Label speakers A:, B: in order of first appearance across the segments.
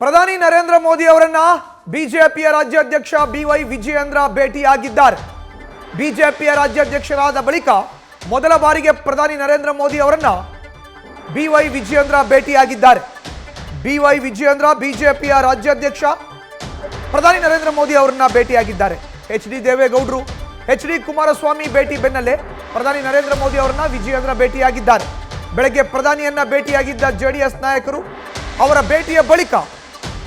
A: ಪ್ರಧಾನಿ ನರೇಂದ್ರ ಮೋದಿ ಅವರನ್ನ ಬಿಜೆಪಿಯ ರಾಜ್ಯಾಧ್ಯಕ್ಷ ಬಿವೈ ವಿಜಯೇಂದ್ರ ಭೇಟಿಯಾಗಿದ್ದಾರೆ. ಬಿಜೆಪಿಯ ರಾಜ್ಯಾಧ್ಯಕ್ಷರಾದ ಬಳಿಕ ಮೊದಲ ಬಾರಿಗೆ ಪ್ರಧಾನಿ ನರೇಂದ್ರ ಮೋದಿ ಅವರನ್ನ ಬಿವೈ ವಿಜಯೇಂದ್ರ ಭೇಟಿಯಾಗಿದ್ದಾರೆ. ಬಿವೈ ವಿಜಯೇಂದ್ರ ಬಿಜೆಪಿಯ ರಾಜ್ಯಾಧ್ಯಕ್ಷ ಪ್ರಧಾನಿ ನರೇಂದ್ರ ಮೋದಿ ಅವರನ್ನ ಭೇಟಿಯಾಗಿದ್ದಾರೆ. ಎಚ್ ಡಿ ದೇವೇಗೌಡರು, ಎಚ್ ಡಿ ಕುಮಾರಸ್ವಾಮಿ ಭೇಟಿ ಬೆನ್ನಲ್ಲೇ ಪ್ರಧಾನಿ ನರೇಂದ್ರ ಮೋದಿ ಅವರನ್ನ ವಿಜಯೇಂದ್ರ ಭೇಟಿಯಾಗಿದ್ದಾರೆ. ಬೆಳಗ್ಗೆ ಪ್ರಧಾನಿಯನ್ನ ಭೇಟಿಯಾಗಿದ್ದ ಜೆಡಿಎಸ್ ನಾಯಕರು ಅವರ ಭೇಟಿಯ ಬಳಿಕ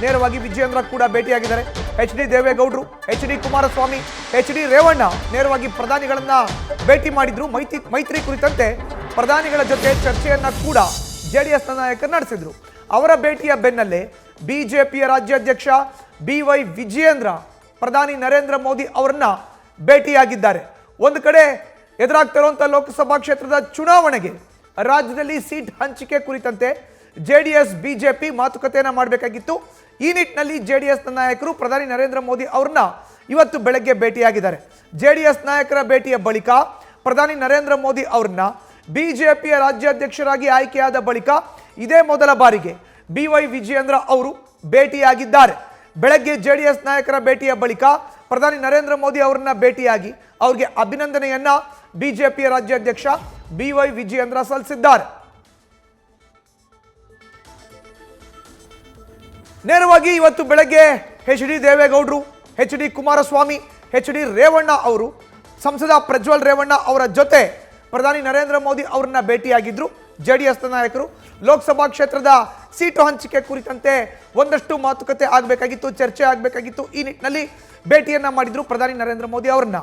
A: ನೇರವಾಗಿ ವಿಜಯೇಂದ್ರ ಕೂಡ ಭೇಟಿಯಾಗಿದ್ದಾರೆ. ಎಚ್ ಡಿ ದೇವೇಗೌಡರು, H D Kumaraswamy, H D Revanna ನೇರವಾಗಿ ಪ್ರಧಾನಿಗಳನ್ನ ಭೇಟಿ ಮಾಡಿದ್ರು. ಮೈತ್ರಿ ಕುರಿತಂತೆ ಪ್ರಧಾನಿಗಳ ಜೊತೆ ಚರ್ಚೆಯನ್ನ ಕೂಡ ಜೆಡಿಎಸ್ ನಾಯಕರು ನಡೆಸಿದ್ರು. ಅವರ ಭೇಟಿಯ ಬೆನ್ನಲ್ಲೇ ಬಿಜೆಪಿಯ ರಾಜ್ಯಾಧ್ಯಕ್ಷ ಬಿವೈ ವಿಜಯೇಂದ್ರ ಪ್ರಧಾನಿ ನರೇಂದ್ರ ಮೋದಿ ಅವರನ್ನ ಭೇಟಿಯಾಗಿದ್ದಾರೆ. ಒಂದು ಕಡೆ ಎದುರಾಗ್ತಿರುವಂತಹ ಲೋಕಸಭಾ ಕ್ಷೇತ್ರದ ಚುನಾವಣೆಗೆ ರಾಜ್ಯದಲ್ಲಿ ಸೀಟ್ ಹಂಚಿಕೆ ಕುರಿತಂತೆ ಜೆಡಿಎಸ್ ಬಿಜೆಪಿ ಮಾತುಕತೆಯನ್ನ ಮಾಡಬೇಕಾಗಿತ್ತು. ಈ ನಿಟ್ಟಿನಲ್ಲಿ ಜೆಡಿಎಸ್ ನಾಯಕರು ಪ್ರಧಾನಿ ನರೇಂದ್ರ ಮೋದಿ ಅವರನ್ನ ಇವತ್ತು ಬೆಳಗ್ಗೆ ಭೇಟಿಯಾಗಿದ್ದಾರೆ. ಜೆಡಿಎಸ್ ನಾಯಕರ ಭೇಟಿಯ ಬಳಿಕ ಪ್ರಧಾನಿ ನರೇಂದ್ರ ಮೋದಿ ಅವರನ್ನ ಬಿಜೆಪಿಯ ರಾಜ್ಯಾಧ್ಯಕ್ಷರಾಗಿ ಆಯ್ಕೆಯಾದ ಬಳಿಕ ಇದೇ ಮೊದಲ ಬಾರಿಗೆ ಬಿವೈ ವಿಜಯೇಂದ್ರ ಅವರು ಭೇಟಿಯಾಗಿದ್ದಾರೆ. ಬೆಳಗ್ಗೆ ಜೆಡಿಎಸ್ ನಾಯಕರ ಭೇಟಿಯ ಬಳಿಕ ಪ್ರಧಾನಿ ನರೇಂದ್ರ ಮೋದಿ ಅವರನ್ನ ಭೇಟಿಯಾಗಿ ಅವರಿಗೆ ಅಭಿನಂದನೆಯನ್ನ ಬಿಜೆಪಿಯ ರಾಜ್ಯಾಧ್ಯಕ್ಷ ಬಿವೈ ವಿಜಯೇಂದ್ರ ಸಲ್ಲಿಸಿದ್ದಾರೆ. ನೇರವಾಗಿ ಇವತ್ತು ಬೆಳಗ್ಗೆ ಎಚ್ ಡಿ ದೇವೇಗೌಡರು, H D Kumaraswamy, H D Revanna ಅವರು, ಸಂಸದ ಪ್ರಜ್ವಲ್ ರೇವಣ್ಣ ಅವರ ಜೊತೆ ಪ್ರಧಾನಿ ನರೇಂದ್ರ ಮೋದಿ ಅವರನ್ನ ಭೇಟಿಯಾಗಿದ್ರು. ಜೆಡಿಎಸ್ ನಾಯಕರು ಲೋಕಸಭಾ ಕ್ಷೇತ್ರದ ಸೀಟು ಹಂಚಿಕೆ ಕುರಿತಂತೆ ಒಂದಷ್ಟು ಮಾತುಕತೆ ಆಗಬೇಕಾಗಿತ್ತು, ಚರ್ಚೆ ಆಗಬೇಕಾಗಿತ್ತು. ಈ ನಿಟ್ಟಿನಲ್ಲಿ ಭೇಟಿಯನ್ನ ಮಾಡಿದ್ರು ಪ್ರಧಾನಿ ನರೇಂದ್ರ ಮೋದಿ ಅವರನ್ನ.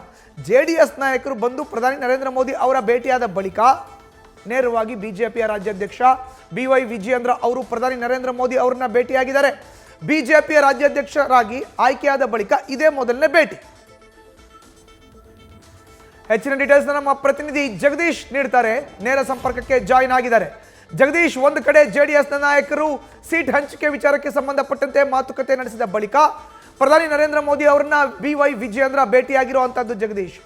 A: ಜೆಡಿಎಸ್ ನಾಯಕರು ಬಂದು ಪ್ರಧಾನಿ ನರೇಂದ್ರ ಮೋದಿ ಅವರ ಭೇಟಿಯಾದ ಬಳಿಕ ನೇರವಾಗಿ ಬಿಜೆಪಿಯ ರಾಜ್ಯಾಧ್ಯಕ್ಷ ಬಿವೈ ವಿಜಯೇಂದ್ರ ಅವರು ಪ್ರಧಾನಿ ನರೇಂದ್ರ ಮೋದಿ ಅವರನ್ನ ಭೇಟಿಯಾಗಿದ್ದಾರೆ. ಬಿಜೆಪಿಯ ರಾಜ್ಯಾಧ್ಯಕ್ಷರಾಗಿ ಆಯ್ಕೆಯಾದ ಬಳಿಕ ಇದೇ ಮೊದಲನೇ ಭೇಟಿ. ಹೆಚ್ಚಿನ ಡೀಟೇಲ್ಸ್ ನಮ್ಮ ಪ್ರತಿನಿಧಿ ಜಗದೀಶ್ ನೀಡ್ತಾರೆ. ನೇರ ಸಂಪರ್ಕಕ್ಕೆ ಜಾಯಿನ್ ಆಗಿದ್ದಾರೆ. ಜಗದೀಶ್, ಒಂದು ಕಡೆ ಜೆಡಿಎಸ್ ನಾಯಕರು ಸೀಟ್ ಹಂಚಿಕೆ ವಿಚಾರಕ್ಕೆ ಸಂಬಂಧಪಟ್ಟಂತೆ ಮಾತುಕತೆ ನಡೆಸಿದ ಬಳಿಕ ಪ್ರಧಾನಿ ನರೇಂದ್ರ ಮೋದಿ ಅವರನ್ನ ಬಿವೈ ವಿಜಯೇಂದ್ರ ಭೇಟಿಯಾಗಿರುವಂತದ್ದು. ಜಗದೀಶ್,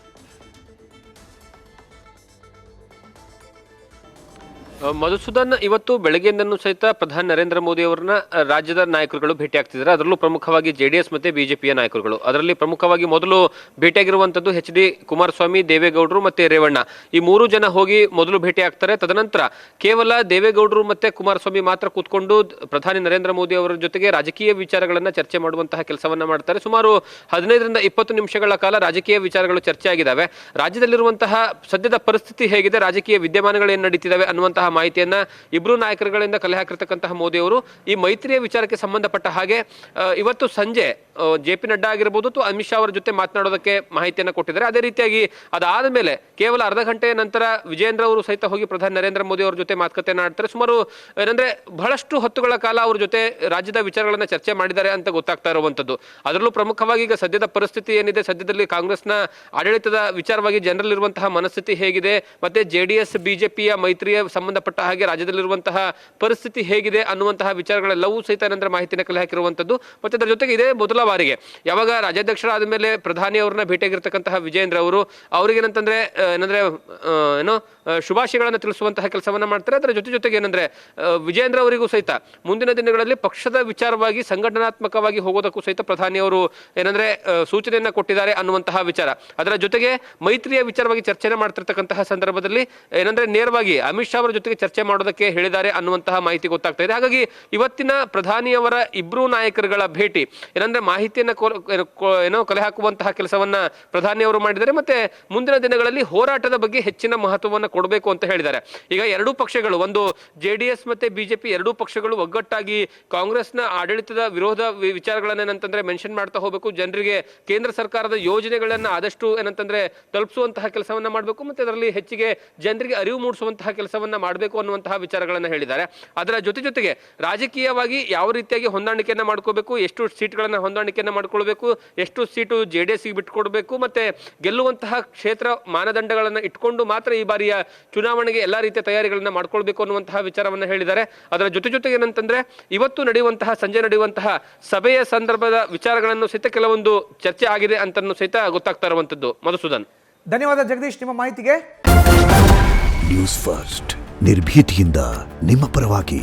B: ಮಧುಸೂದನ್, ಇವತ್ತು ಬೆಳಗ್ಗೆಯಿಂದನೂ ಸಹಿತ ಪ್ರಧಾನಿ ನರೇಂದ್ರ ಮೋದಿ ಅವರನ್ನ ರಾಜ್ಯದ ನಾಯಕರುಗಳು ಭೇಟಿ ಆಗ್ತಿದ್ದಾರೆ. ಅದರಲ್ಲೂ ಪ್ರಮುಖವಾಗಿ ಜೆಡಿಎಸ್ ಮತ್ತೆ ಬಿಜೆಪಿಯ ನಾಯಕರುಗಳು. ಅದರಲ್ಲಿ ಪ್ರಮುಖವಾಗಿ ಮೊದಲು ಭೇಟಿಯಾಗಿರುವಂತದ್ದು ಎಚ್ ಡಿ ಕುಮಾರಸ್ವಾಮಿ, ದೇವೇಗೌಡರು ಮತ್ತೆ ರೇವಣ್ಣ. ಈ ಮೂರು ಜನ ಹೋಗಿ ಮೊದಲು ಭೇಟಿ ಆಗ್ತಾರೆ. ತದನಂತರ ಕೇವಲ ದೇವೇಗೌಡರು ಮತ್ತೆ ಕುಮಾರಸ್ವಾಮಿ ಮಾತ್ರ ಕೂತ್ಕೊಂಡು ಪ್ರಧಾನಿ ನರೇಂದ್ರ ಮೋದಿ ಅವರ ಜೊತೆಗೆ ರಾಜಕೀಯ ವಿಚಾರಗಳನ್ನ ಚರ್ಚೆ ಮಾಡುವಂತಹ ಕೆಲಸವನ್ನ ಮಾಡ್ತಾರೆ. ಸುಮಾರು 15ರಿಂದ 20 ನಿಮಿಷಗಳ ಕಾಲ ರಾಜಕೀಯ ವಿಚಾರಗಳು ಚರ್ಚೆ ಆಗಿದ್ದಾವೆ. ರಾಜ್ಯದಲ್ಲಿರುವಂತಹ ಸದ್ಯದ ಪರಿಸ್ಥಿತಿ ಹೇಗಿದೆ, ರಾಜಕೀಯ ವಿದ್ಯಮಾನಗಳು ಏನು ನಡೀತಿದ್ದಾವೆ ಅನ್ನುವಂತಹ ಮಾಹಿತಿಯನ್ನ ಇಬ್ರು ನಾಯಕರುಗಳಿಂದ ಕಲೆ ಹಾಕಿರ್ತಕ್ಕಂತಹ ಮೋದಿ ಅವರು ಈ ಮೈತ್ರಿಯ ವಿಚಾರಕ್ಕೆ ಸಂಬಂಧಪಟ್ಟ ಹಾಗೆ ಇವತ್ತು ಸಂಜೆ ಜೆ.ಪಿ. ನಡ್ಡಾ ಆಗಿರಬಹುದು ಅಥವಾ ಅಮಿತ್ ಶಾ ಅವರ ಜೊತೆ ಮಾತನಾಡೋದಕ್ಕೆ ಮಾಹಿತಿಯನ್ನ ಕೊಟ್ಟಿದ್ದಾರೆ. ಅದೇ ರೀತಿಯಾಗಿ ಅದಾದ ಮೇಲೆ ಕೇವಲ ಅರ್ಧ ಗಂಟೆಯ ನಂತರ ವಿಜಯೇಂದ್ರ ಅವರು ಸಹಿತ ಹೋಗಿ ಪ್ರಧಾನಿ ನರೇಂದ್ರ ಮೋದಿ ಅವರ ಜೊತೆ ಮಾತುಕತೆಯನ್ನ ಆಡ್ತಾರೆ. ಸುಮಾರು ಏನಂದ್ರೆ ಬಹಳಷ್ಟು ಹೊತ್ತುಗಳ ಕಾಲ ಅವ್ರ ಜೊತೆ ರಾಜ್ಯದ ವಿಚಾರಗಳನ್ನ ಚರ್ಚೆ ಮಾಡಿದ್ದಾರೆ ಅಂತ ಗೊತ್ತಾಗ್ತಾ ಇರುವಂತದ್ದು. ಅದರಲ್ಲೂ ಪ್ರಮುಖವಾಗಿ ಈಗ ಸದ್ಯದ ಪರಿಸ್ಥಿತಿ ಏನಿದೆ, ಸದ್ಯದಲ್ಲಿ ಕಾಂಗ್ರೆಸ್ನ ಆಡಳಿತದ ವಿಚಾರವಾಗಿ ಜನರಲ್ಲಿರುವಂತಹ ಮನಸ್ಥಿತಿ ಹೇಗಿದೆ, ಮತ್ತೆ ಜೆಡಿಎಸ್ ಬಿಜೆಪಿಯ ಮೈತ್ರಿಯ ಸಂಬಂಧಪಟ್ಟ ಹಾಗೆ ರಾಜ್ಯದಲ್ಲಿರುವಂತಹ ಪರಿಸ್ಥಿತಿ ಹೇಗಿದೆ ಅನ್ನುವಂತಹ ವಿಚಾರಗಳೆಲ್ಲವೂ ಸಹಿತ ಏನಂದ್ರೆ ಮಾಹಿತಿನ ಕಲೆ ಹಾಕಿರುವಂತದ್ದು. ಮತ್ತೆ ಅದರ ಜೊತೆಗೆ ಇದೇ ಮೊದಲ ಬಾರಿಗೆ ಯಾವಾಗ ರಾಜ್ಯಾಧ್ಯಕ್ಷರಾದ ಮೇಲೆ ಪ್ರಧಾನಿ ಅವರನ್ನ ಭೇಟಿಯಾಗಿರ್ತಕ್ಕಂತಹ ವಿಜಯೇಂದ್ರ ಅವರು ಅವರಿಗೆ ಏನಂತಂದ್ರೆ ಏನೋ ಶುಭಾಶಯಗಳನ್ನು ತಿಳಿಸುವಂತಹ ಕೆಲಸವನ್ನ ಮಾಡ್ತಾರೆ. ಅದರ ಜೊತೆಗೆ ಏನಂದ್ರೆ ವಿಜಯೇಂದ್ರ ಅವರಿಗೂ ಸಹಿತ ಮುಂದಿನ ದಿನಗಳಲ್ಲಿ ಪಕ್ಷದ ವಿಚಾರವಾಗಿ ಸಂಘಟನಾತ್ಮಕವಾಗಿ ಹೋಗೋದಕ್ಕೂ ಸಹಿತ ಪ್ರಧಾನಿ ಅವರು ಏನಂದ್ರೆ ಸೂಚನೆಯನ್ನ ಕೊಟ್ಟಿದ್ದಾರೆ ಅನ್ನುವಂತಹ ವಿಚಾರ. ಅದರ ಜೊತೆಗೆ ಮೈತ್ರಿಯ ವಿಚಾರವಾಗಿ ಚರ್ಚೆನ ಮಾಡ್ತಿರ್ತಕ್ಕಂತಹ ಸಂದರ್ಭದಲ್ಲಿ ಏನಂದ್ರೆ ನೇರವಾಗಿ ಅಮಿತ್ ಶಾ ಅವರ ಜೊತೆಗೆ ಚರ್ಚೆ ಮಾಡೋದಕ್ಕೆ ಹೇಳಿದ್ದಾರೆ ಅನ್ನುವಂತಹ ಮಾಹಿತಿ ಗೊತ್ತಾಗ್ತಾ ಇದೆ. ಹಾಗಾಗಿ ಇವತ್ತಿನ ಪ್ರಧಾನಿಯವರ ಇಬ್ರು ನಾಯಕರುಗಳ ಭೇಟಿ ಏನಂದ್ರೆ ಮಾಹಿತಿಯನ್ನ ಕಲೆ ಹಾಕುವಂತಹ ಕೆಲಸವನ್ನ ಪ್ರಧಾನಿಯವರು ಮಾಡಿದ್ದಾರೆ. ಮತ್ತೆ ಮುಂದಿನ ದಿನಗಳಲ್ಲಿ ಹೋರಾಟದ ಬಗ್ಗೆ ಹೆಚ್ಚಿನ ಮಹತ್ವವನ್ನು ಕೊಡಬೇಕು ಅಂತ ಹೇಳಿದ್ದಾರೆ. ಈಗ ಎರಡೂ ಪಕ್ಷಗಳು, ಒಂದು ಜೆಡಿಎಸ್ ಮತ್ತೆ ಬಿಜೆಪಿ, ಎರಡೂ ಪಕ್ಷಗಳು ಒಗ್ಗಟ್ಟಾಗಿ ಕಾಂಗ್ರೆಸ್ನ ಆಡಳಿತದ ವಿರೋಧ ವಿಚಾರಗಳನ್ನೇನಂತಂದ್ರೆ ಮೆನ್ಷನ್ ಮಾಡ್ತಾ ಹೋಗಬೇಕು. ಜನರಿಗೆ ಕೇಂದ್ರ ಸರ್ಕಾರದ ಯೋಜನೆಗಳನ್ನ ಆದಷ್ಟು ಏನಂತಂದ್ರೆ ತಲುಪಿಸುವಂತಹ ಕೆಲಸವನ್ನ ಮಾಡಬೇಕು. ಮತ್ತೆ ಅದರಲ್ಲಿ ಹೆಚ್ಚಿಗೆ ಜನರಿಗೆ ಅರಿವು ಮೂಡಿಸುವಂತಹ ಕೆಲಸವನ್ನ ಮಾಡಬೇಕು ಅನ್ನುವಂತಹ ವಿಚಾರಗಳನ್ನ ಹೇಳಿದ್ದಾರೆ. ಅದರ ಜೊತೆಗೆ ರಾಜಕೀಯವಾಗಿ ಯಾವ ರೀತಿಯಾಗಿ ಹೊಂದಾಣಿಕೆಯನ್ನ ಮಾಡ್ಕೋಬೇಕು, ಎಷ್ಟು ಸೀಟ್ಗಳನ್ನ ಹೊಂದಾಣಿಕೆಯನ್ನ ಮಾಡ್ಕೊಳ್ಬೇಕು, ಎಷ್ಟು ಸೀಟು ಜೆಡಿಎಸ್ ಗೆ ಬಿಟ್ಕೊಡ್ಬೇಕು, ಮತ್ತೆ ಗೆಲ್ಲುವಂತಹ ಕ್ಷೇತ್ರ ಮಾನದಂಡಗಳನ್ನ ಇಟ್ಕೊಂಡು ಮಾತ್ರ ಈ ಬಾರಿಯ ಚುನಾವಣೆಗೆ ಎಲ್ಲಾ ರೀತಿಯ ತಯಾರಿಗಳನ್ನ ಮಾಡ್ಕೊಳ್ಬೇಕು ಅನ್ನುವಂತಹ ವಿಚಾರವನ್ನ ಹೇಳಿದ್ದಾರೆ. ಅದರ ಜೊತೆಗೆ ಏನಂತಂದ್ರೆ ಇವತ್ತು ಸಂಜೆ ನಡೆಯುವಂತಹ ಸಭೆಯ ಸಂದರ್ಭದ ವಿಚಾರಗಳನ್ನು ಸಹಿತ ಕೆಲವೊಂದು ಚರ್ಚೆ ಆಗಿದೆ ಅಂತ ಸಹಿತ ಗೊತ್ತಾಗ್ತಾ ಇರುವಂತದ್ದು. ಮಧುಸೂದನ್,
A: ಧನ್ಯವಾದ ಜಗದೀಶ್ ನಿಮ್ಮ ಮಾಹಿತಿಗೆ.
C: ನ್ಯೂಸ್ ಫಸ್ಟ್, ನಿರ್ಭೀತಿಯಿಂದ ನಿಮ್ಮ ಪರವಾಗಿ.